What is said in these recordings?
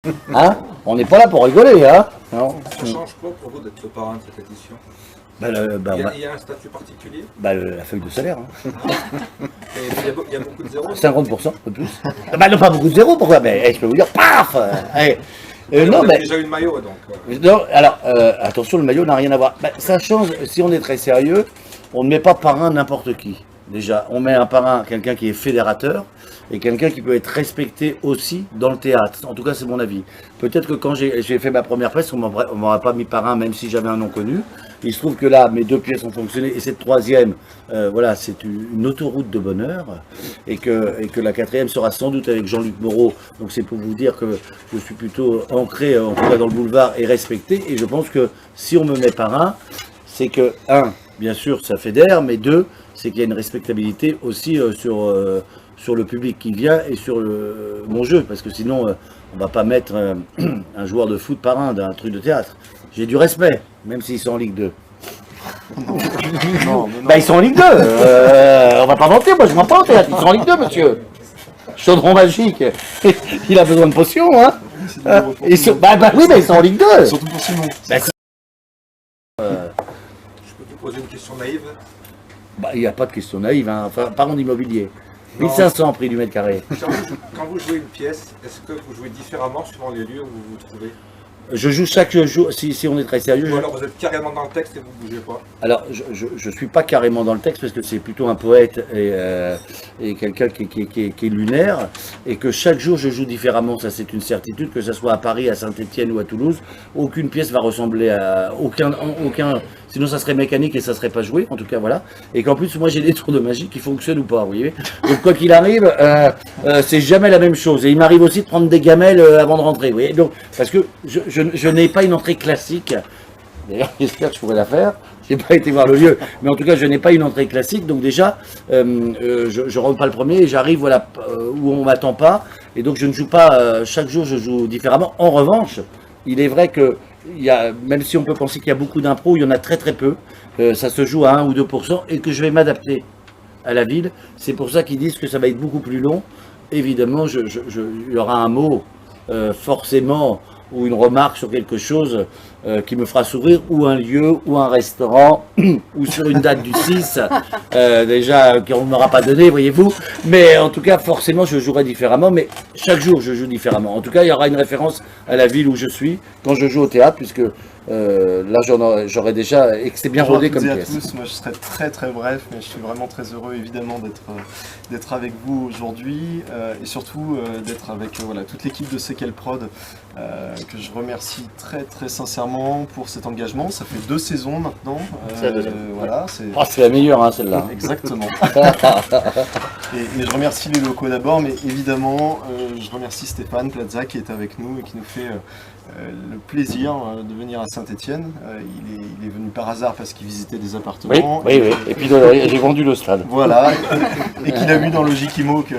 Hein? On n'est pas là pour rigoler, hein? Non. Ça change quoi pour vous d'être le parrain de cette édition? Il y a un statut particulier? la feuille de salaire. Hein. Il y a beaucoup de zéros? 50%, de plus. Non, pas beaucoup de zéros, pourquoi? Mais je peux vous dire, paf! Non, mais déjà eu le maillot, donc. Non, alors, attention, le maillot n'a rien à voir. Ça change, si on est très sérieux, on ne met pas parrain n'importe qui. Déjà, on met un parrain, quelqu'un qui est fédérateur, et quelqu'un qui peut être respecté aussi dans le théâtre. En tout cas, c'est mon avis. Peut-être que quand j'ai fait ma première presse, on ne m'aurait pas mis parrain, même si j'avais un nom connu. Il se trouve que là, mes 2 pièces ont fonctionné, et cette 3e, voilà, c'est une autoroute de bonheur, et que la 4e sera sans doute avec Jean-Luc Moreau. Donc c'est pour vous dire que je suis plutôt ancré, en tout cas dans le boulevard, et respecté. Et je pense que si on me met parrain, c'est que, 1, bien sûr, ça fédère, mais 2, c'est qu'il y a une respectabilité aussi sur le public qui vient et sur mon jeu, parce que sinon, on ne va pas mettre un joueur de foot parrain d'un truc de théâtre. J'ai du respect, même s'ils sont en Ligue 2. Non. Ils sont en Ligue 2, on va pas mentir, moi je ne mens pas au théâtre, ils sont en Ligue 2, monsieur. Chaudron magique, il a besoin de potions, hein. Oui, mais ils sont en Ligue 2. Surtout pour Simon. Je peux vous poser une question naïve? Il n'y a pas de question naïve, hein. Enfin, parlons d'immobilier. 1500 prix du mètre carré. Quand vous jouez une pièce, est-ce que vous jouez différemment suivant les lieux où vous vous trouvez? Je joue chaque jour, si on est très sérieux. Ou alors vous êtes carrément dans le texte et vous ne bougez pas? Alors, je suis pas carrément dans le texte parce que c'est plutôt un poète et quelqu'un qui est lunaire, et que chaque jour je joue différemment, ça c'est une certitude, que ce soit à Paris, à Saint-Étienne ou à Toulouse, aucune pièce va ressembler à aucun, sinon ça serait mécanique et ça serait pas joué, en tout cas voilà, et qu'en plus moi j'ai des tours de magie qui fonctionnent ou pas, vous voyez. Donc quoi qu'il arrive, c'est jamais la même chose, et il m'arrive aussi de prendre des gamelles avant de rentrer, vous voyez. Donc, parce que je n'ai pas une entrée classique. D'ailleurs, j'espère que je pourrais la faire. Je n'ai pas été voir le lieu, mais en tout cas, je n'ai pas une entrée classique. Donc déjà, je ne rentre pas le premier et j'arrive voilà, où on ne m'attend pas. Et donc, je ne joue pas, chaque jour, je joue différemment. En revanche, il est vrai que, même si on peut penser qu'il y a beaucoup d'impro, il y en a très très peu. Ça se joue à 1 ou 2% et que je vais m'adapter à la ville. C'est pour ça qu'ils disent que ça va être beaucoup plus long. Évidemment, il y aura un mot, forcément, ou une remarque sur quelque chose qui me fera sourire, ou un lieu, ou un restaurant, ou sur une date du 6, déjà qu'on ne m'aura pas donné, voyez-vous. Mais en tout cas, forcément, je jouerai différemment, mais chaque jour, je joue différemment. En tout cas, il y aura une référence à la ville où je suis quand je joue au théâtre, puisque là, j'aurais déjà, et que c'est bien rodé comme pièce. À tous, moi je serai très très bref, mais je suis vraiment très heureux évidemment d'être avec vous aujourd'hui, et surtout d'être avec voilà, toute l'équipe de C'est quelle prod, que je remercie très très sincèrement pour cet engagement. Ça fait 2 saisons maintenant. C'est la deuxième. Voilà, c'est la meilleure, hein, celle-là. Exactement. et je remercie les locaux d'abord, mais évidemment je remercie Stéphane Plaza qui est avec nous et qui nous fait le plaisir de venir à Saint-Étienne. Il est venu par hasard parce qu'il visitait des appartements. Oui. Et puis j'ai vendu le stade. Voilà. Et qu'il a vu dans Logikimo que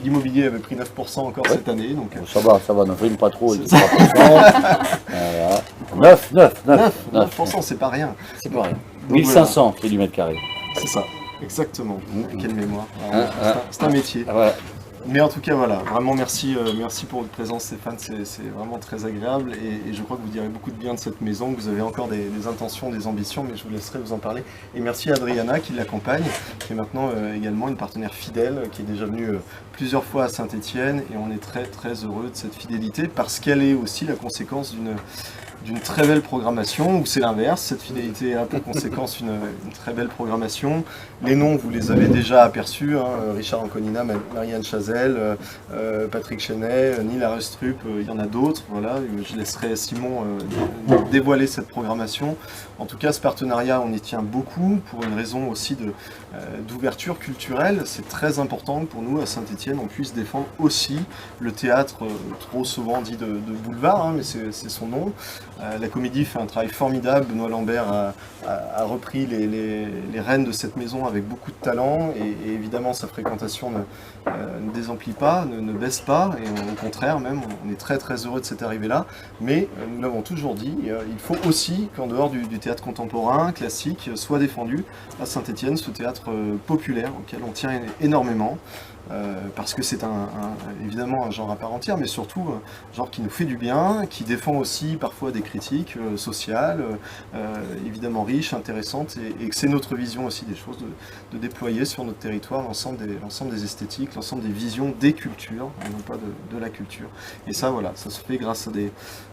l'immobilier avait pris 9% encore cette année. Donc, ça va, ne rime pas trop. 9%, c'est pas rien. C'est pas rien. 1500 prix du mètre carré. C'est ça, exactement. Quelle mémoire. C'est un métier. Ouais. Mais en tout cas, voilà, vraiment merci pour votre présence, Stéphane, c'est vraiment très agréable, et je crois que vous direz beaucoup de bien de cette maison, que vous avez encore des intentions, des ambitions, mais je vous laisserai vous en parler. Et merci à Adriana qui l'accompagne, qui est maintenant également une partenaire fidèle, qui est déjà venue plusieurs fois à Saint-Étienne, et on est très très heureux de cette fidélité, parce qu'elle est aussi la conséquence d'une très belle programmation, ou c'est l'inverse, cette fidélité a pour conséquence une très belle programmation. Les noms, vous les avez déjà aperçus, hein, Richard Anconina, Marianne Chazelle, Patrick Chenet, Neil Arestrup, il y en a d'autres, voilà. Je laisserai Simon dévoiler cette programmation. En tout cas, ce partenariat, on y tient beaucoup, pour une raison aussi d'ouverture culturelle. C'est très important pour nous, à Saint-Étienne, on puisse défendre aussi le théâtre, trop souvent dit de boulevard, hein, mais c'est son nom. La Comédie fait un travail formidable. Benoît Lambert a repris les rênes de cette maison avec beaucoup de talent, et évidemment sa fréquentation ne désemplit pas, ne baisse pas, et au contraire même, on est très très heureux de cette arrivée-là. Mais nous l'avons toujours dit, il faut aussi qu'en dehors du théâtre contemporain, classique, soit défendu à Saint-Étienne ce théâtre populaire auquel on tient énormément. parce que c'est évidemment un genre à part entière, mais surtout un genre qui nous fait du bien, qui défend aussi parfois des critiques sociales, évidemment riches, intéressantes, et que c'est notre vision aussi des choses, de déployer sur notre territoire l'ensemble des esthétiques, l'ensemble des visions des cultures, non pas de la culture. Et ça, voilà, ça se fait grâce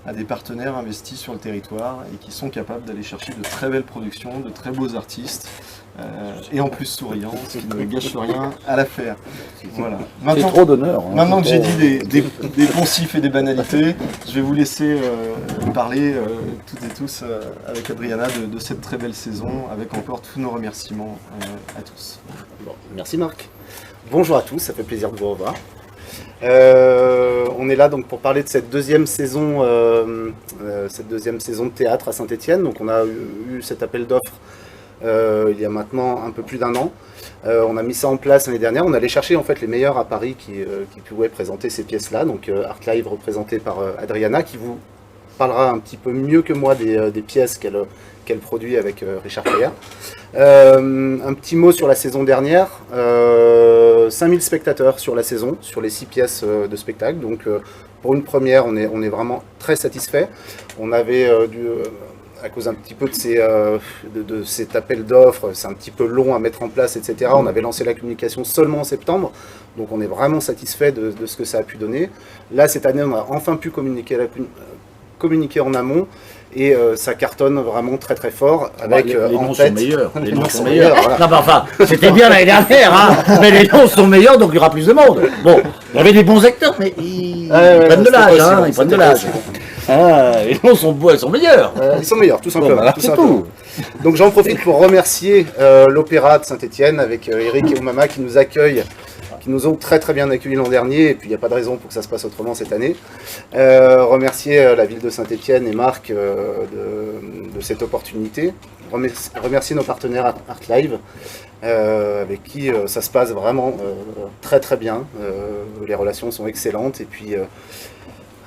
à des partenaires investis sur le territoire et qui sont capables d'aller chercher de très belles productions, de très beaux artistes, et en plus souriant, ce qui ne gâche rien à l'affaire. Voilà. C'est trop d'honneur. Maintenant que j'ai dit des poncifs et des banalités, je vais vous laisser parler toutes et tous avec Adriana de cette très belle saison, avec encore tous nos remerciements à tous. Bon, merci Marc. Bonjour à tous, ça fait plaisir de vous revoir. On est là donc pour parler de cette deuxième saison de théâtre à Saint-Étienne. Donc on a eu cet appel d'offres il y a maintenant un peu plus d'un an. On a mis ça en place l'année dernière. On allait chercher en fait les meilleurs à Paris qui pouvaient présenter ces pièces-là. Donc Artlive représenté par Adriana, qui vous parlera un petit peu mieux que moi des pièces qu'elle produit avec Richard Freyer. Un petit mot sur la saison dernière. 5000 spectateurs sur la saison, sur les 6 pièces de spectacle. Donc pour une première, on est vraiment très satisfait. On avait à cause un petit peu de cet appel d'offres, c'est un petit peu long à mettre en place, etc. On avait lancé la communication seulement en septembre, donc on est vraiment satisfait de ce que ça a pu donner. Là, cette année, on a enfin pu communiquer en amont, et ça cartonne vraiment très très fort. Avec, les noms en tête, sont meilleurs. Les noms sont meilleurs. Voilà. Non, mais enfin, c'était bien l'année dernière, hein. Mais les noms sont meilleurs, donc il y aura plus de monde. Bon, il y avait des bons acteurs, mais ils prennent de l'âge, hein. Ils prennent de l'âge. Ah, les noms sont beaux, ils sont meilleurs. Ils sont meilleurs, tout simplement. Bon, voilà, tout c'est simplement. tout. Donc j'en profite pour remercier l'Opéra de Saint-Étienne avec Eric et Oumama qui nous accueillent, qui nous ont très très bien accueillis l'an dernier, et puis il n'y a pas de raison pour que ça se passe autrement cette année. Remercier la ville de Saint-Étienne et Marc de cette opportunité. Remercier nos partenaires Artlive, avec qui ça se passe vraiment très très bien. Les relations sont excellentes, et puis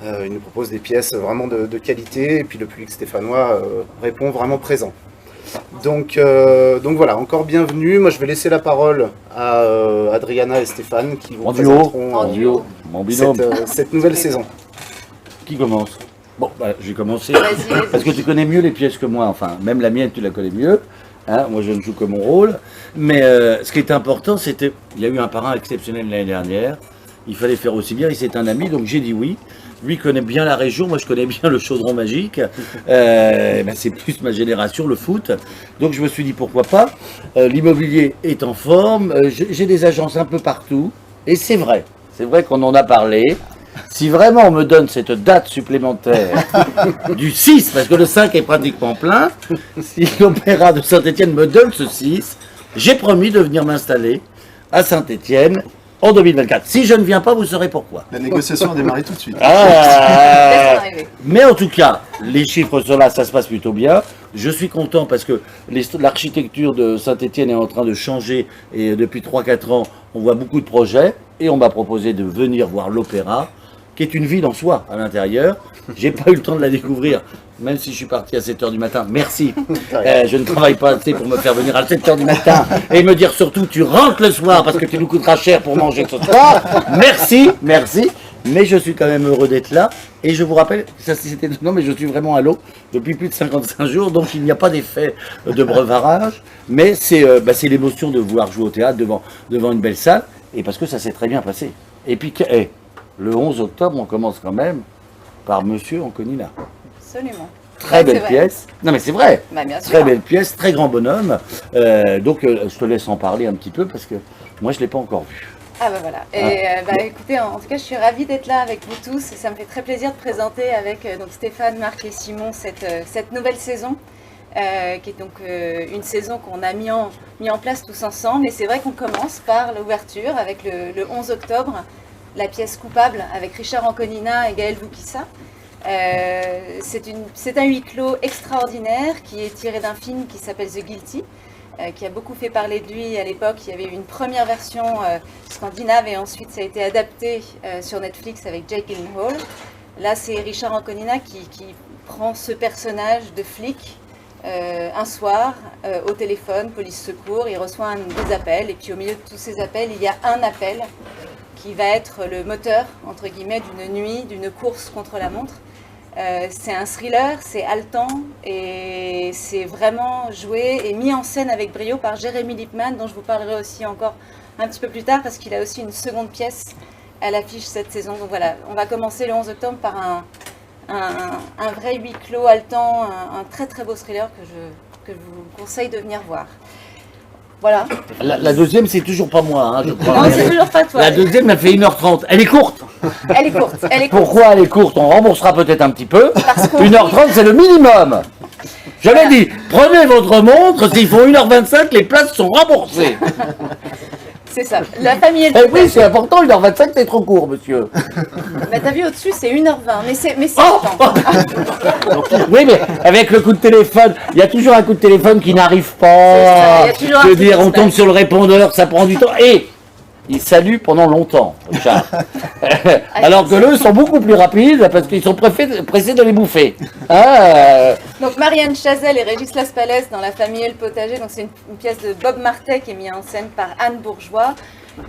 ils nous proposent des pièces vraiment de qualité, et puis le public stéphanois répond vraiment présent. Donc voilà, encore bienvenue. Moi je vais laisser la parole à Adriana et Stéphane qui vous présenteront En duo, mon binôme. cette nouvelle saison. Qui commence? Bon, bah, j'ai commencé. Vas-y. Parce que tu connais mieux les pièces que moi, enfin, même la mienne, tu la connais mieux. Hein, moi, je ne joue que mon rôle. Mais ce qui est important, c'était. Il y a eu un parrain exceptionnel l'année dernière. Il fallait faire aussi bien, et c'est un ami, donc j'ai dit oui. Lui connaît bien la région, moi je connais bien le Chaudron Magique. C'est plus ma génération, le foot. Donc je me suis dit pourquoi pas. L'immobilier est en forme. J'ai des agences un peu partout. Et c'est vrai qu'on en a parlé. Si vraiment on me donne cette date supplémentaire du 6, parce que le 5 est pratiquement plein, si l'Opéra de Saint-Étienne me donne ce 6, j'ai promis de venir m'installer à Saint-Étienne en 2024. Si je ne viens pas, vous saurez pourquoi. La négociation a démarré tout de suite. Mais en tout cas, les chiffres sont là, ça se passe plutôt bien. Je suis content parce que l'architecture de Saint-Étienne est en train de changer, et depuis 3-4 ans, on voit beaucoup de projets, et on m'a proposé de venir voir l'Opéra, qui est une ville en soi à l'intérieur. J'ai pas eu le temps de la découvrir, même si je suis parti à 7h du matin. Merci. Je ne travaille pas assez pour me faire venir à 7h du matin et me dire surtout tu rentres le soir parce que tu nous coûteras cher pour manger ce soir. Merci. Mais je suis quand même heureux d'être là. Et je vous rappelle, ça c'était non, mais je suis vraiment à l'eau depuis plus de 55 jours, donc il n'y a pas d'effet de brevarage. Mais c'est l'émotion de vouloir jouer au théâtre devant une belle salle, et parce que ça s'est très bien passé. Et puis, le 11 octobre, on commence quand même par Monsieur Anconina. Absolument. Très belle pièce. Non mais c'est vrai. Bah, bien sûr. Très belle pièce, très grand bonhomme. Donc je te laisse en parler un petit peu parce que moi je ne l'ai pas encore vu. Ah bah voilà. Et écoutez, en tout cas, je suis ravie d'être là avec vous tous. Et ça me fait très plaisir de présenter avec donc Stéphane, Marc et Simon cette nouvelle saison. Qui est donc une saison qu'on a mis en place tous ensemble. Et c'est vrai qu'on commence par l'ouverture avec le 11 octobre, la pièce Coupable avec Richard Anconina et Gaël Voukissa. C'est un huis clos extraordinaire qui est tiré d'un film qui s'appelle The Guilty, qui a beaucoup fait parler de lui à l'époque. Il y avait eu une première version scandinave et ensuite ça a été adapté sur Netflix avec Jake Gyllenhaal. Là, c'est Richard Anconina qui prend ce personnage de flic un soir, au téléphone, police secours, il reçoit des appels, et puis au milieu de tous ces appels, il y a un appel qui va être le moteur, entre guillemets, d'une nuit, d'une course contre la montre. C'est un thriller, c'est haletant, et c'est vraiment joué et mis en scène avec brio par Jérémy Lippmann, dont je vous parlerai aussi encore un petit peu plus tard, parce qu'il a aussi une seconde pièce à l'affiche cette saison. Donc voilà, on va commencer le 11 octobre par un vrai huis clos haletant, un très très beau thriller que je vous conseille de venir voir. Voilà. La deuxième, c'est toujours pas moi, hein, je crois. Non, c'est toujours pas toi. La deuxième, elle fait 1h30. Elle est courte. Elle est courte, elle est courte. Pourquoi elle est courte? On remboursera peut-être un petit peu. Parce qu'on 1h30, c'est le minimum. Je l'ai dit, prenez votre montre, s'il faut 1h25, les places sont remboursées. C'est ça. La famille est Eh oui, c'est important, 1h25, c'est trop court, monsieur. Bah, t'as vu au-dessus, c'est 1h20, mais c'est Oh le temps. Oui, mais avec le coup de téléphone, il y a toujours un coup de téléphone qui n'arrive C'est ça, pas. il y a toujours un Je veux truc dire, qui on se tombe passe. sur le répondeur, ça prend du temps. Et ils saluent pendant longtemps, Richard. Alors que eux sont beaucoup plus rapides parce qu'ils sont pressés de les bouffer. Hein, Donc Marianne Chazelle et Régis Laspalès dans La famille et le potager. Donc c'est une pièce de Bob Martet qui est mise en scène par Anne Bourgeois.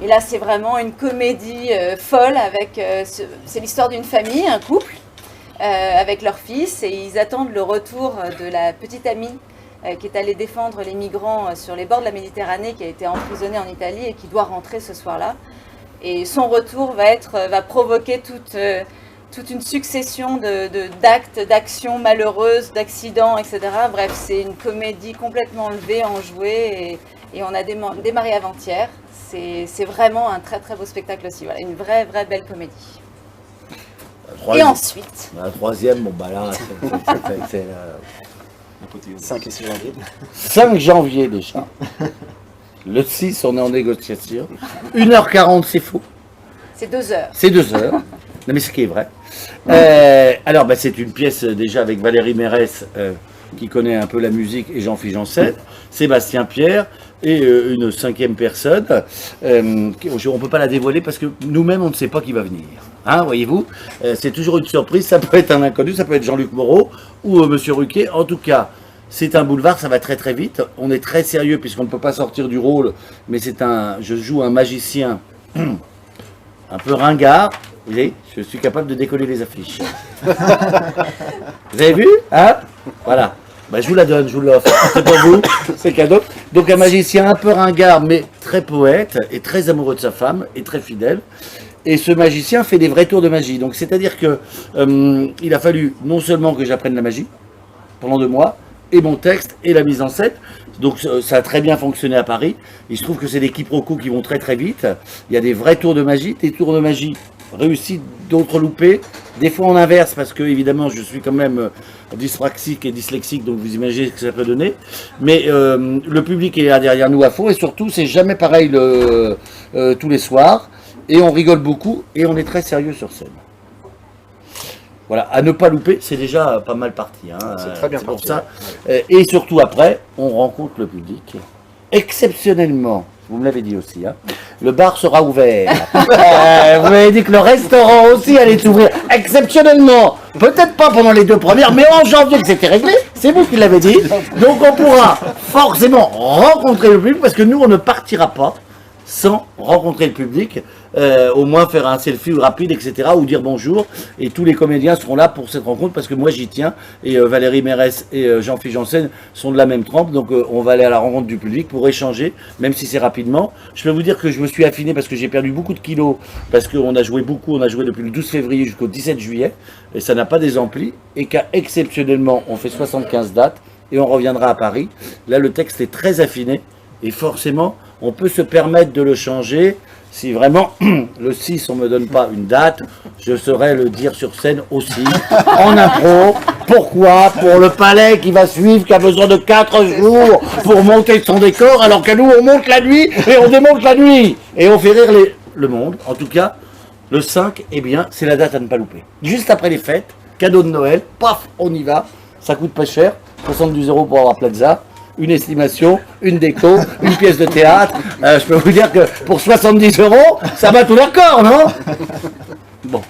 Et là c'est vraiment une comédie folle avec c'est l'histoire d'une famille, un couple avec leur fils, et ils attendent le retour de la petite amie qui est allée défendre les migrants sur les bords de la Méditerranée, qui a été emprisonnée en Italie et qui doit rentrer ce soir-là. Et son retour va provoquer toute une succession d'actes, d'actions malheureuses, d'accidents, etc. Bref, c'est une comédie complètement levée, enjouée, et on a démarré avant-hier. C'est vraiment un très très beau spectacle aussi. Voilà, une vraie belle comédie. Et ensuite, La troisième, bon bah là, c'est 5 et 6 janvier. 5 janvier déjà. Le 6, on est en négociation. 1h40, c'est faux. c'est 2 heures. C'est 2 heures. Non, mais ce qui est vrai. Alors, bah, c'est une pièce déjà avec Valérie Mérès, qui connaît un peu la musique, et Jean-Philippe Janssen, Sébastien Pierre, et une cinquième personne. On ne peut pas la dévoiler parce que nous-mêmes, on ne sait pas qui va venir. Hein, voyez-vous, c'est toujours une surprise. Ça peut être un inconnu, ça peut être Jean-Luc Moreau ou Monsieur Ruquier. En tout cas, c'est un boulevard, ça va très très vite. On est très sérieux puisqu'on ne peut pas sortir du rôle, mais je joue un magicien un peu ringard. Vous voyez, je suis capable de décoller les affiches. Vous avez vu, hein? Voilà. Bah, je vous la donne, je vous l'offre. C'est pour vous, c'est cadeau. Donc un magicien un peu ringard, mais très poète, et très amoureux de sa femme, et très fidèle. Et ce magicien fait des vrais tours de magie. Donc c'est-à-dire que il a fallu non seulement que j'apprenne la magie pendant 2 mois, et mon texte, et la mise en scène. Donc ça a très bien fonctionné à Paris. Il se trouve que c'est des quiproquos qui vont très très vite. Il y a des vrais tours de magie, des tours de magie réussis, d'autres loupés, des fois en inverse, parce que évidemment je suis quand même dyspraxique et dyslexique, donc vous imaginez ce que ça peut donner. Mais le public est là derrière nous à fond, et surtout c'est jamais pareil tous les soirs, et on rigole beaucoup, et on est très sérieux sur scène. Voilà, à ne pas louper, c'est déjà pas mal parti. Hein. C'est très bien pour parti, ça. Et surtout après, on rencontre le public. Exceptionnellement, vous me l'avez dit aussi, hein, le bar sera ouvert. Vous m'avez dit que le restaurant aussi allait s'ouvrir. Exceptionnellement, peut-être pas pendant les 2 premières, mais en janvier que c'était réglé, c'est vous qui l'avez dit. Donc on pourra forcément rencontrer le public, parce que nous, on ne partira pas sans rencontrer le public, au moins faire un selfie rapide, etc., ou dire bonjour, et tous les comédiens seront là pour cette rencontre, parce que moi j'y tiens, et Valérie Mérès et Jean-Philippe Janssen sont de la même trempe, donc on va aller à la rencontre du public pour échanger, même si c'est rapidement. Je peux vous dire que je me suis affiné parce que j'ai perdu beaucoup de kilos, parce qu'on a joué beaucoup, on a joué depuis le 12 février jusqu'au 17 juillet, et ça n'a pas des amplis, et qu'exceptionnellement on fait 75 dates, et on reviendra à Paris. Là le texte est très affiné, et forcément on peut se permettre de le changer. Si vraiment, le 6, on ne me donne pas une date, je saurais le dire sur scène aussi, en impro. Pourquoi? Pour le palais qui va suivre, qui a besoin de 4 jours pour monter son décor, alors que nous, on monte la nuit et on démonte la nuit. Et on fait rire le monde. En tout cas, le 5, eh bien, c'est la date à ne pas louper. Juste après les fêtes, cadeau de Noël, paf, on y va. Ça coûte pas cher, 70 € pour avoir Plaza. Une estimation, une déco, une pièce de théâtre. Je peux vous dire que pour 70 €, ça bat tous leurs corps, non? Bon,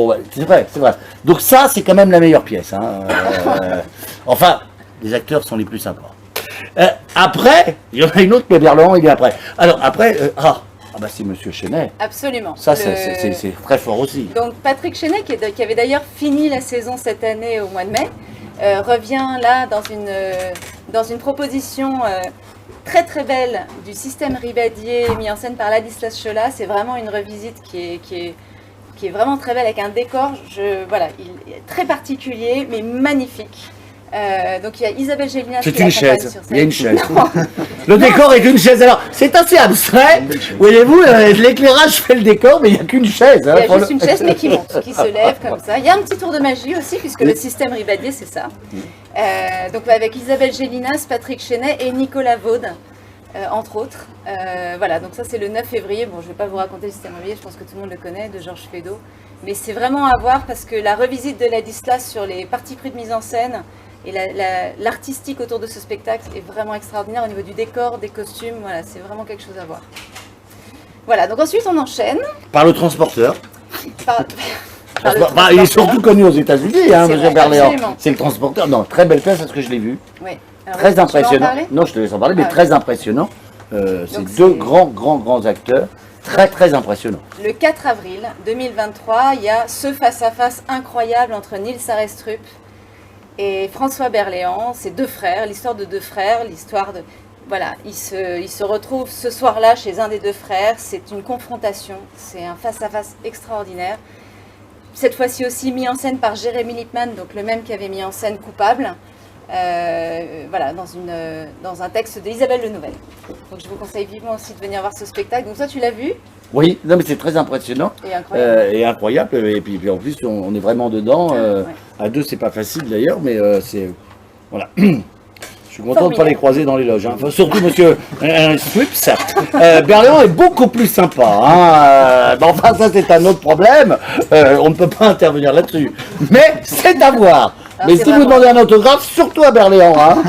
bah, c'est vrai, c'est vrai. Donc ça, c'est quand même la meilleure pièce. Hein. Enfin, les acteurs sont les plus sympas. Après, il y en a une autre, mais Berland, il est après. Alors après, bah c'est Monsieur Chenet. Absolument. Ça, c'est très fort aussi. Donc Patrick Chenet, qui avait d'ailleurs fini la saison cette année au mois de mai, revient là dans une proposition très très belle du système Ribadier mis en scène par Ladislas Chola. C'est vraiment une revisite qui est vraiment très belle avec un décor voilà, il est très particulier mais magnifique. Donc il y a Isabelle Gélinas qui C'est une l'accompagne chaise, sur scène. il y a une chaise. Non. Le décor est une chaise. Alors, c'est assez abstrait. Voyez-vous, l'éclairage fait le décor, mais il n'y a qu'une chaise. Il y a juste une chaise mais qui monte, qui se lève comme ça. Il y a un petit tour de magie aussi, puisque le système Ribadier, c'est ça. Donc avec Isabelle Gélinas, Patrick Chenet et Nicolas Vaud, entre autres. Voilà, donc ça c'est le 9 février. Bon, je ne vais pas vous raconter le système Ribadier, je pense que tout le monde le connaît, de Georges Feydeau. Mais c'est vraiment à voir parce que la revisite de Ladislas sur les parties pris de mise en scène et l'artistique autour de ce spectacle est vraiment extraordinaire au niveau du décor, des costumes. Voilà, c'est vraiment quelque chose à voir. Voilà, donc ensuite on enchaîne. Par le transporteur. Par le Bah, il est surtout connu aux États-Unis, hein, C'est M. vrai, Berléand. absolument. C'est le transporteur. Non, très belle pièce, parce que je l'ai vu. Oui. Alors, Très tu veux en impressionnant. parler Non, je te laisse en parler, mais Ah, très impressionnant. C'est Donc, deux c'est- grands acteurs. Très impressionnant. Le 4 avril 2023, il y a ce face-à-face incroyable entre Nils Arestrup et François Berléand. C'est deux frères, l'histoire de deux frères, l'histoire de... Voilà, ils se retrouvent ce soir-là chez un des deux frères. C'est une confrontation, c'est un face-à-face extraordinaire. Cette fois-ci aussi mis en scène par Jérémy Lippmann, donc le même qui avait mis en scène Coupable. Voilà, dans un texte d'Isabelle Lenouvel. Donc je vous conseille vivement aussi de venir voir ce spectacle. Donc toi tu l'as vu Oui, non, mais c'est très impressionnant. et incroyable. Et incroyable. Et puis en plus, on est vraiment dedans. Ouais. À deux, c'est pas facile d'ailleurs, mais c'est. Voilà. Je suis content de ne pas Formidable. les croiser dans les loges. Hein. Enfin, surtout monsieur Swips. Berléand est beaucoup plus sympa. Hein. Mais enfin, ça, c'est un autre problème. On ne peut pas intervenir là-dessus. Mais c'est à voir. Alors, Mais c'est si vous vraiment- demandez un autographe, surtout à Berléand. Hein.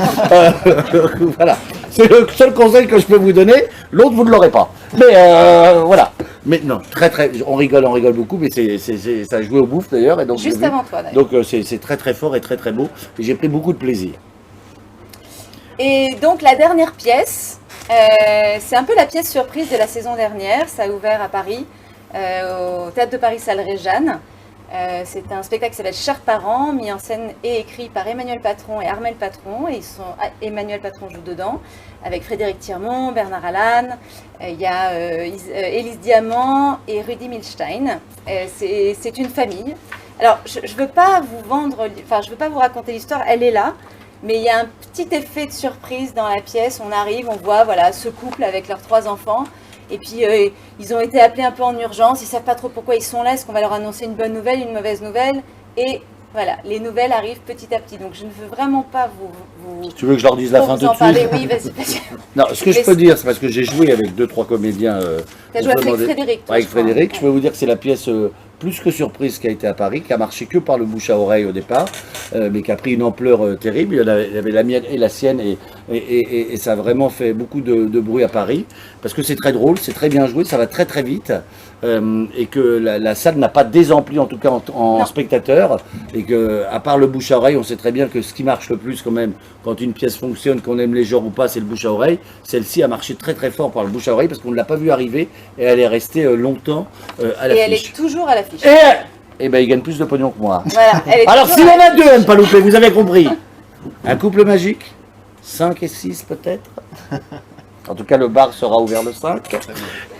Voilà. C'est le seul conseil que je peux vous donner. L'autre, vous ne l'aurez pas. Mais voilà. Mais non, on rigole beaucoup, mais ça a joué au bouffe d'ailleurs. Et donc, Juste j'ai vu. avant toi d'ailleurs. Donc c'est très fort et très beau. Et j'ai pris beaucoup de plaisir. Et donc la dernière pièce, c'est un peu la pièce surprise de la saison dernière. Ça a ouvert à Paris, au Théâtre de Paris Salle Réjeanne. C'est un spectacle qui s'appelle Chers parents, mis en scène et écrit par Emmanuel Patron et Armel Patron. Et Emmanuel Patron joue dedans, avec Frédéric Thiermont, Bernard Allan, il y a Élise Diamant et Rudy Milstein. C'est une famille. Alors, je ne veux pas vous vendre, enfin, je veux pas vous raconter l'histoire, elle est là. Mais il y a un petit effet de surprise dans la pièce. On arrive, on voit voilà, ce couple avec leurs 3 enfants. Et puis, ils ont été appelés un peu en urgence. Ils ne savent pas trop pourquoi ils sont là. Est-ce qu'on va leur annoncer une bonne nouvelle, une mauvaise nouvelle? Et voilà, les nouvelles arrivent petit à petit. Donc, je ne veux vraiment pas vous Tu veux que je leur dise la fin vous tout en de parler. suite? Oui, vas-y. Non, ce que je peux dire, c'est parce que j'ai joué avec 2-3 comédiens. Tu as on joué peut avec demander- Frédéric. toi, Avec je crois. Frédéric, je peux vous dire que c'est la pièce plus que surprise qui a été à Paris, qui a marché que par le bouche à oreille au départ, mais qui a pris une ampleur terrible. Il y avait la mienne et la sienne, et ça a vraiment fait beaucoup de bruit à Paris, parce que c'est très drôle, c'est très bien joué, ça va très vite, et que la salle n'a pas désempli, en tout cas en Non. spectateurs, et que à part le bouche à oreille, on sait très bien que ce qui marche le plus quand même, quand une pièce fonctionne, qu'on aime les genres ou pas, c'est le bouche à oreille. Celle-ci a marché très fort par le bouche à oreille, parce qu'on ne l'a pas vue arriver, et elle est restée longtemps à Et elle l'affiche. est toujours à l'affiche. Et ben il gagne plus de pognon que moi. Voilà, elle est Alors toujours s'il y à en a l'affiche. deux à ne pas louper, vous avez compris. Un couple magique, 5 et 6 peut-être. En tout cas le bar sera ouvert le 5.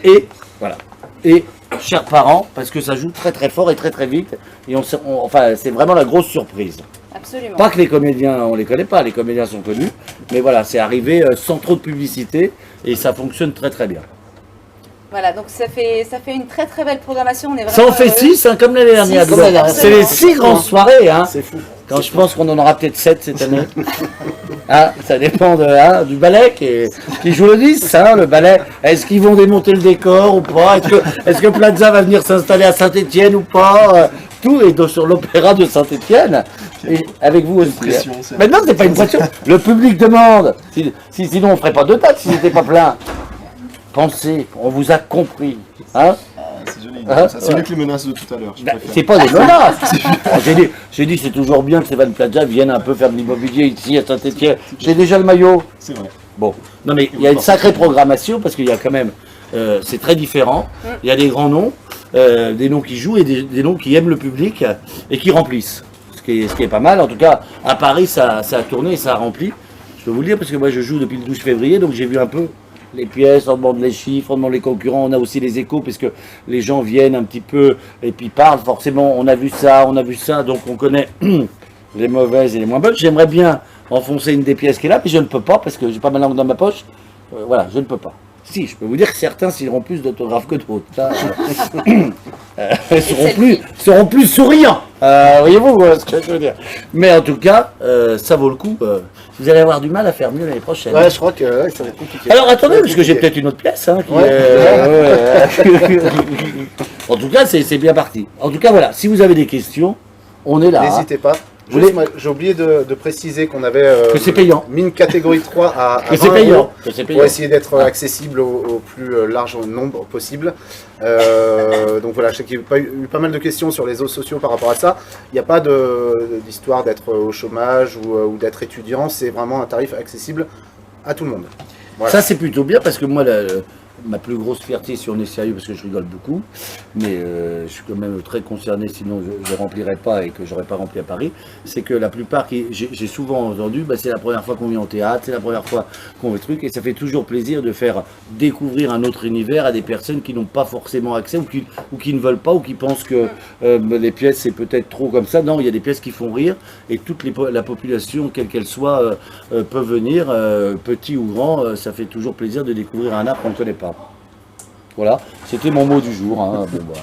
Et voilà. Et chers parents, parce que ça joue très fort et très vite. Et enfin c'est vraiment la grosse surprise. Absolument. Pas que les comédiens, on les connaît pas, les comédiens sont connus. Mais voilà, c'est arrivé sans trop de publicité et ça fonctionne très bien. Voilà, donc ça fait une très belle programmation. On est Ça vraiment en fait heureux. 6 comme l'année dernière. Six, dis donc. absolument. C'est les 6 grandes soirées. Hein. C'est fou. Quand je pense qu'on en aura peut-être 7 cette année. Ah, ça dépend du ballet qui joue le 10, hein, le ballet. Est-ce qu'ils vont démonter le décor ou pas? Est-ce que Plaza va venir s'installer à Saint-Étienne ou pas? Tout est sur l'opéra de Saint-Étienne. Et avec vous aussi. pression, hein. c'est Maintenant, c'est pas une pression. Le public demande. Sinon, on ferait pas 2 dates si c'était pas plein. Pensez, on vous a compris. Hein? c'est joli. Ah, Ça, c'est mieux que les menaces de tout à l'heure. je Bah, préfère. c'est pas des menaces. J'ai dit c'est toujours bien que Stéphane Plaza vienne un peu faire de l'immobilier ici à Saint-Étienne. J'ai déjà le maillot. C'est vrai. Bon, non mais il y a une sacrée programmation parce qu'il y a quand même, c'est très différent. Il y a des grands noms, des noms qui jouent et des noms qui aiment le public et qui remplissent. Ce qui est pas mal. En tout cas, à Paris, ça a tourné et ça a rempli. Je peux vous le dire parce que moi je joue depuis le 12 février, donc j'ai vu un peu les pièces, on demande les chiffres, on demande les concurrents, on a aussi les échos parce que les gens viennent un petit peu et puis parlent. Forcément, on a vu ça, donc on connaît les mauvaises et les moins bonnes. J'aimerais bien enfoncer une des pièces qui est là, mais je ne peux pas parce que j'ai pas ma langue dans ma poche. Voilà, je ne peux pas. Si, je peux vous dire que certains signeront plus d'autographes que d'autres. Ça, seront plus souriants. Voyez-vous ce que je veux dire. Mais en tout cas, ça vaut le coup. Vous allez avoir du mal à faire mieux l'année prochaine. Ouais, je crois que ça va être compliqué. Alors attendez, parce que j'ai peut-être une autre pièce. Hein, en tout cas, c'est bien parti. En tout cas, voilà. Si vous avez des questions, on est là. N'hésitez pas. Vous Juste, j'ai oublié de préciser qu'on avait que c'est payant. mis une catégorie 3 à Que c'est 20 payant. euros Que c'est pour payant. essayer d'être accessible au plus large nombre possible. Donc voilà, je sais qu'il y a eu pas mal de questions sur les réseaux sociaux par rapport à ça. Il n'y a pas d'histoire d'être au chômage ou d'être étudiant, c'est vraiment un tarif accessible à tout le monde. Voilà. Ça, c'est plutôt bien parce que moi, ma plus grosse fierté, si on est sérieux, parce que je rigole beaucoup, mais je suis quand même très concerné, sinon je ne remplirais pas et que j'aurais pas rempli à Paris, c'est que la plupart, j'ai souvent entendu, c'est la première fois qu'on vient au théâtre, c'est la première fois qu'on fait truc, et ça fait toujours plaisir de faire découvrir un autre univers à des personnes qui n'ont pas forcément accès ou qui ne veulent pas ou qui pensent que les pièces c'est peut-être trop comme ça. Non, il y a des pièces qui font rire et toute la population, quelle qu'elle soit, peut venir, petit ou grand, ça fait toujours plaisir de découvrir un art qu'on ne connaît pas. Voilà, c'était mon mot du jour. Hein. Bon, bah,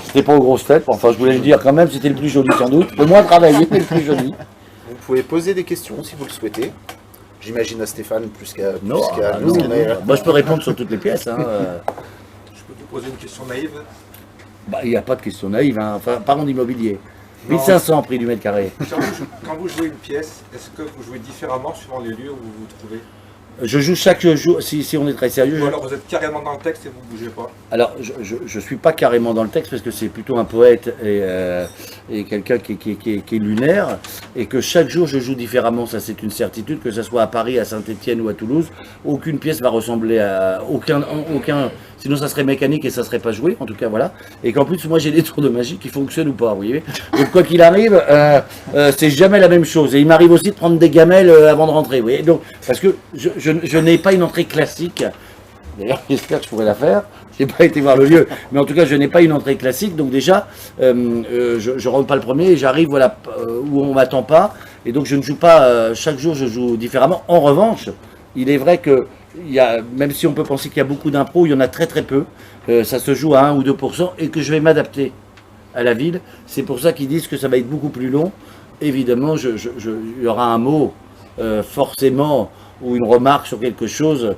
c'était pas aux grosses têtes, enfin je voulais le dire quand même, c'était le plus joli sans doute. Le moins travaillé, mais le plus joli. Vous pouvez poser des questions si vous le souhaitez. J'imagine à Stéphane plus qu'à Non, nous. moi je peux répondre sur toutes les pièces. Hein. Je peux vous poser une question naïve? Il n'y a pas de question naïve, hein. Enfin, parlons d'immobilier. Non. 1500 prix du mètre carré. Quand vous jouez une pièce, est-ce que vous jouez différemment suivant les lieux où vous vous trouvez? Je joue chaque jour, si on est très sérieux. Ou alors vous êtes carrément dans le texte et vous ne bougez pas? Alors, je suis pas carrément dans le texte parce que c'est plutôt un poète et quelqu'un qui est lunaire et que chaque jour je joue différemment, ça c'est une certitude, que ce soit à Paris, à Saint-Étienne ou à Toulouse, aucune pièce va ressembler à aucun, sinon ça serait mécanique et ça serait pas joué, en tout cas voilà. Et qu'en plus moi j'ai des tours de magie qui fonctionnent ou pas, vous voyez. Donc quoi qu'il arrive, c'est jamais la même chose. Et il m'arrive aussi de prendre des gamelles avant de rentrer, vous voyez. Donc, parce que je n'ai pas une entrée classique. D'ailleurs, j'espère que je pourrais la faire. Je n'ai pas été voir le lieu, mais en tout cas, je n'ai pas une entrée classique. Donc déjà, je ne rentre pas le premier et j'arrive voilà, où on ne m'attend pas. Et donc, je ne joue pas, chaque jour, je joue différemment. En revanche, il est vrai que, même si on peut penser qu'il y a beaucoup d'impro, il y en a très très peu. Ça se joue à 1 ou 2% et que je vais m'adapter à la ville. C'est pour ça qu'ils disent que ça va être beaucoup plus long. Évidemment, il y aura un mot, forcément, ou une remarque sur quelque chose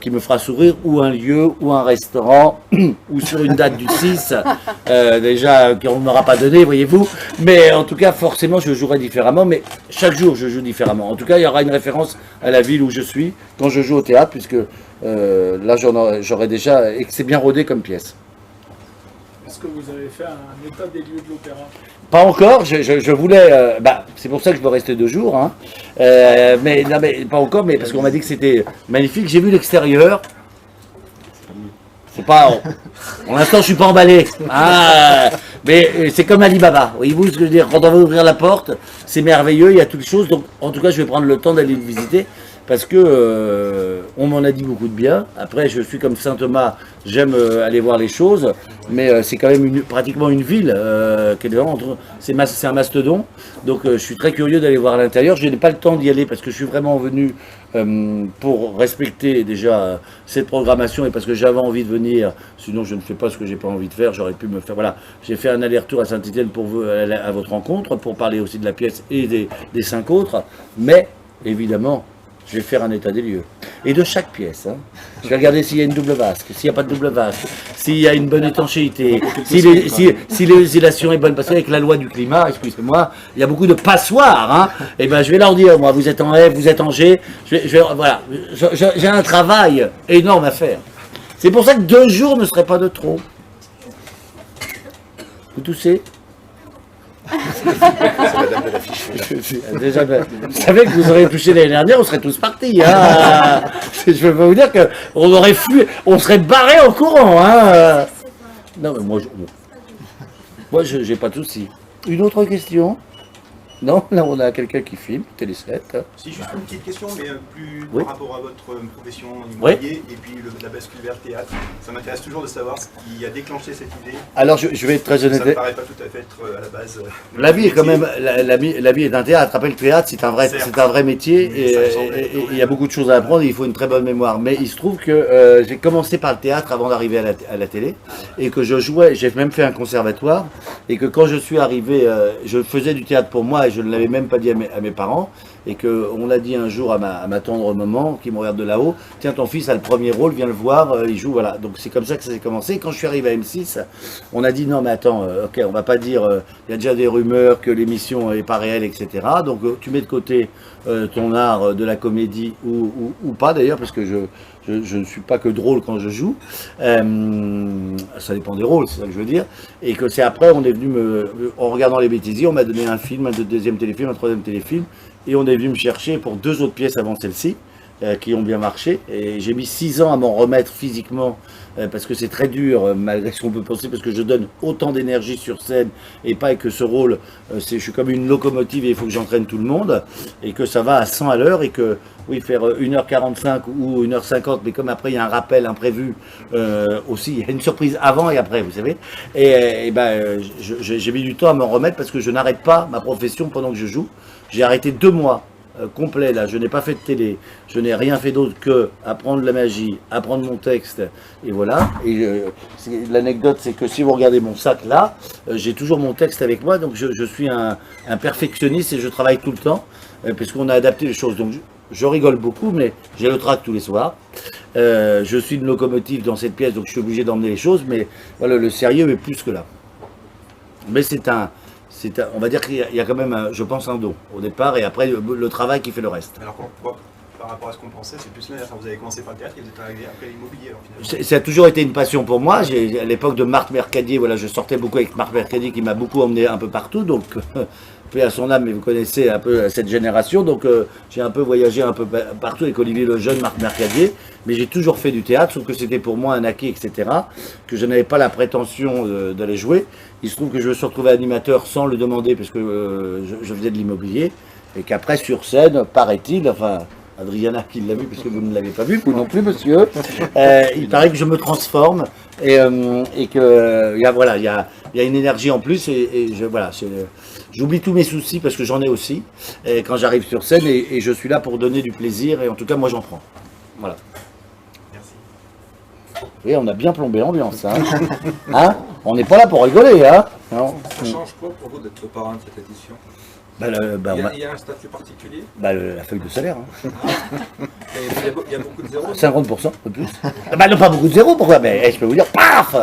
qui me fera sourire, ou un lieu, ou un restaurant, ou sur une date du 6, déjà qu'on ne m'aura pas donné, voyez-vous. Mais en tout cas, forcément, je jouerai différemment, mais chaque jour, je joue différemment. En tout cas, il y aura une référence à la ville où je suis quand je joue au théâtre, puisque là, j'aurai déjà, et que c'est bien rodé comme pièce. Est-ce que vous avez fait un état des lieux de l'opéra? Pas encore, je voulais, c'est pour ça que je veux rester 2 jours, hein. Mais pas encore, mais parce qu'on m'a dit que c'était magnifique. J'ai vu l'extérieur. C'est pas, pour l'instant je suis pas emballé. Mais c'est comme Alibaba. Voyez-vous ce que je veux dire? Quand on va ouvrir la porte, c'est merveilleux, il y a toutes choses. Donc en tout cas, je vais prendre le temps d'aller le visiter. Parce que on m'en a dit beaucoup de bien. Après, je suis comme Saint Thomas, j'aime aller voir les choses, mais c'est quand même pratiquement une ville qui est devant. C'est un mastodon, donc je suis très curieux d'aller voir à l'intérieur. Je n'ai pas le temps d'y aller parce que je suis vraiment venu pour respecter déjà cette programmation et parce que j'avais envie de venir. Sinon, je ne fais pas ce que j'ai pas envie de faire. J'aurais pu me faire. Voilà, j'ai fait un aller-retour à Saint-Étienne pour à votre rencontre, pour parler aussi de la pièce et des 5 autres. Mais évidemment, je vais faire un état des lieux. Et de chaque pièce. Hein. Je vais regarder s'il y a une double vasque, s'il n'y a pas de double vasque, s'il y a une bonne étanchéité, si l'isolation est bonne. Parce qu'avec la loi du climat, excusez-moi, il y a beaucoup de passoires. Hein. Et ben, je vais leur dire, moi, vous êtes en F, vous êtes en G. Voilà, j'ai un travail énorme à faire. C'est pour ça que 2 jours ne seraient pas de trop. Vous toussez? C'est la dame de l'affiche. Déjà, vous savez que vous auriez touché l'année dernière, on serait tous partis. Hein. Je peux vous dire qu'on aurait fui, on serait barré en courant. Hein. Non, mais moi, j'ai pas de souci. Une autre question? Non, là on a quelqu'un qui filme, Télé 7. Si, juste une petite question, mais plus Oui. par rapport à votre profession immobilier et puis la bascule vers le théâtre. Ça m'intéresse toujours de savoir ce qui a déclenché cette idée. Alors je vais être très Ça honnête. ne me paraît pas tout à fait être à la base. La vie est quand même, la vie est un théâtre. Après le théâtre, c'est un vrai métier et il y a beaucoup de choses à apprendre. Il faut une très bonne mémoire. Mais il se trouve que j'ai commencé par le théâtre avant d'arriver à la télé et que je jouais. J'ai même fait un conservatoire et que quand je suis arrivé, je faisais du théâtre pour moi et je ne l'avais même pas dit à mes parents. Et qu'on a dit un jour à ma tendre maman qui me regarde de là-haut, tiens, ton fils a le premier rôle, viens le voir, il joue, voilà. Donc c'est comme ça que ça s'est commencé. Et quand je suis arrivé à M6, on a dit non mais attends, ok, on va pas dire, il y a déjà des rumeurs que l'émission est pas réelle, etc. Donc tu mets de côté ton art de la comédie ou pas d'ailleurs, parce que je ne suis pas que drôle quand je joue. Ça dépend des rôles, c'est ça que je veux dire. Et que c'est après, on est venu en regardant les bêtisiers, on m'a donné un film, un deuxième téléfilm, un troisième téléfilm. Et on est venu me chercher pour 2 autres pièces avant celle-ci, qui ont bien marché. Et j'ai mis 6 ans à m'en remettre physiquement, parce que c'est très dur, malgré ce qu'on peut penser, parce que je donne autant d'énergie sur scène, et pas que ce rôle, je suis comme une locomotive et il faut que j'entraîne tout le monde, et que ça va à 100 à l'heure, et que, oui, faire 1h45 ou 1h50, mais comme après il y a un rappel imprévu aussi, il y a une surprise avant et après, vous savez. Et j'ai mis du temps à m'en remettre, parce que je n'arrête pas ma profession pendant que je joue. J'ai arrêté 2 mois complets là, je n'ai pas fait de télé, je n'ai rien fait d'autre que apprendre la magie, apprendre mon texte, et voilà. Et l'anecdote, c'est que si vous regardez mon sac là, j'ai toujours mon texte avec moi, donc je suis un perfectionniste et je travaille tout le temps, parce qu'on a adapté les choses. Donc je rigole beaucoup, mais j'ai le trac tous les soirs. Je suis une locomotive dans cette pièce, donc je suis obligé d'emmener les choses, mais voilà, le sérieux est plus que là. Mais on va dire qu'il y a quand même, je pense, un don au départ, et après le travail qui fait le reste. Alors par rapport à ce qu'on pensait, c'est plus l'inverse. Vous avez commencé par le théâtre et vous êtes arrivé après l'immobilier. Alors, finalement. Ça a toujours été une passion pour moi. À l'époque de Marc Mercadier, voilà, je sortais beaucoup avec Marc Mercadier qui m'a beaucoup emmené un peu partout, donc paix à son âme, mais vous connaissez un peu cette génération, donc j'ai un peu voyagé un peu partout avec Olivier Lejeune, Marc Mercadier, mais j'ai toujours fait du théâtre, sauf que c'était pour moi un acquis, etc., que je n'avais pas la prétention d'aller jouer. Il se trouve que je me suis retrouvé animateur sans le demander, parce que je faisais de l'immobilier, et qu'après sur scène, paraît-il, enfin Adriana qui l'a vu, parce que vous ne l'avez pas vu, vous non plus monsieur, il paraît que je me transforme, et que voilà, il y a une énergie en plus, et voilà, j'oublie tous mes soucis parce que j'en ai aussi quand j'arrive sur scène, et je suis là pour donner du plaisir, et en tout cas moi j'en prends. Voilà. Merci. Oui, on a bien plombé l'ambiance, hein. Hein, on n'est pas là pour rigoler, hein. Non. Ça change quoi pour vous d'être le parrain de cette édition? Il y a un statut particulier? La feuille de salaire, hein. Il y a beaucoup de zéros? 50%, un peu plus. Non, pas beaucoup de zéros, pourquoi? Mais je peux vous dire, paf.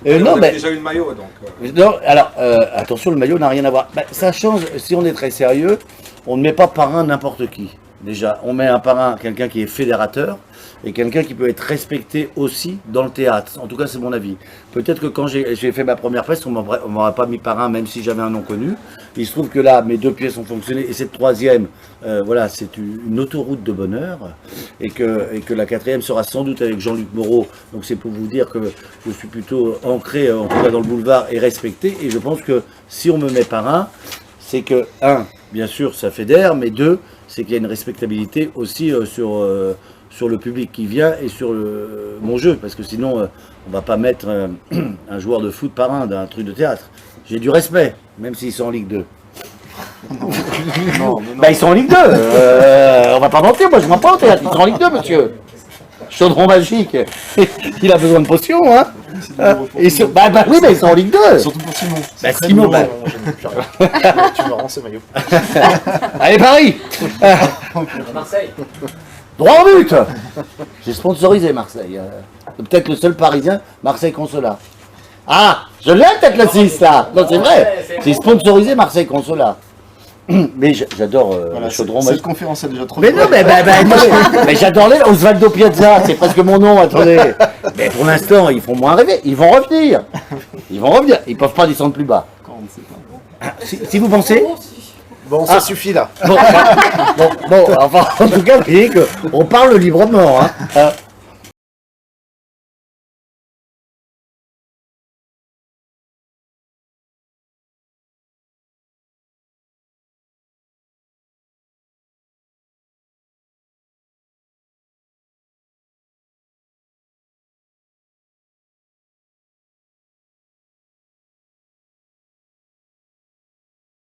Vous avez déjà eu le maillot, donc. Non, alors, attention, le maillot n'a rien à voir. Ça change, si on est très sérieux, on ne met pas parrain n'importe qui. Déjà, on met un parrain, quelqu'un qui est fédérateur, et quelqu'un qui peut être respecté aussi dans le théâtre. En tout cas, c'est mon avis. Peut-être que quand j'ai fait ma première pièce, on ne m'aurait pas mis parrain, même si j'avais un nom connu. Il se trouve que là, mes 2 pièces ont fonctionné, et cette troisième, voilà, c'est une autoroute de bonheur, et que la 4e sera sans doute avec Jean-Luc Moreau. Donc c'est pour vous dire que je suis plutôt ancré, en tout cas dans le boulevard, et respecté. Et je pense que si on me met parrain, c'est que, 1, bien sûr, ça fédère, mais 2, c'est qu'il y a une respectabilité aussi sur le public qui vient et sur mon jeu, parce que sinon on va pas mettre un joueur de foot parrain d'un truc de théâtre. J'ai du respect, même s'ils sont en Ligue 2. Non. Ils sont en Ligue 2, on va pas mentir, moi je mens pas au théâtre, ils sont en Ligue 2 monsieur. Chaudron magique, il a besoin de potions, hein. Oui, mais ils sont en Ligue 2. Surtout pour Simon. Simon, Tu me rends ce maillot. Allez Paris. Marseille. Droit au but. J'ai sponsorisé Marseille. Peut-être le seul Parisien, Marseille Consolat. Ah, je l'ai peut-être le 6 là. Non, c'est vrai. J'ai sponsorisé Marseille Consolat. Mais j'adore Voilà, le chaudron. cette conférence est déjà trop Mais non, mais j'adore les Osvaldo Piazza, c'est presque mon nom, attendez. Mais pour l'instant, ils font moins rêver, ils vont revenir. Ils peuvent pas descendre plus bas. Quand on ne sait pas. Si vous pensez. Bon, ça suffit là. Bon, enfin, en tout cas, vous voyez qu'on parle librement. Hein.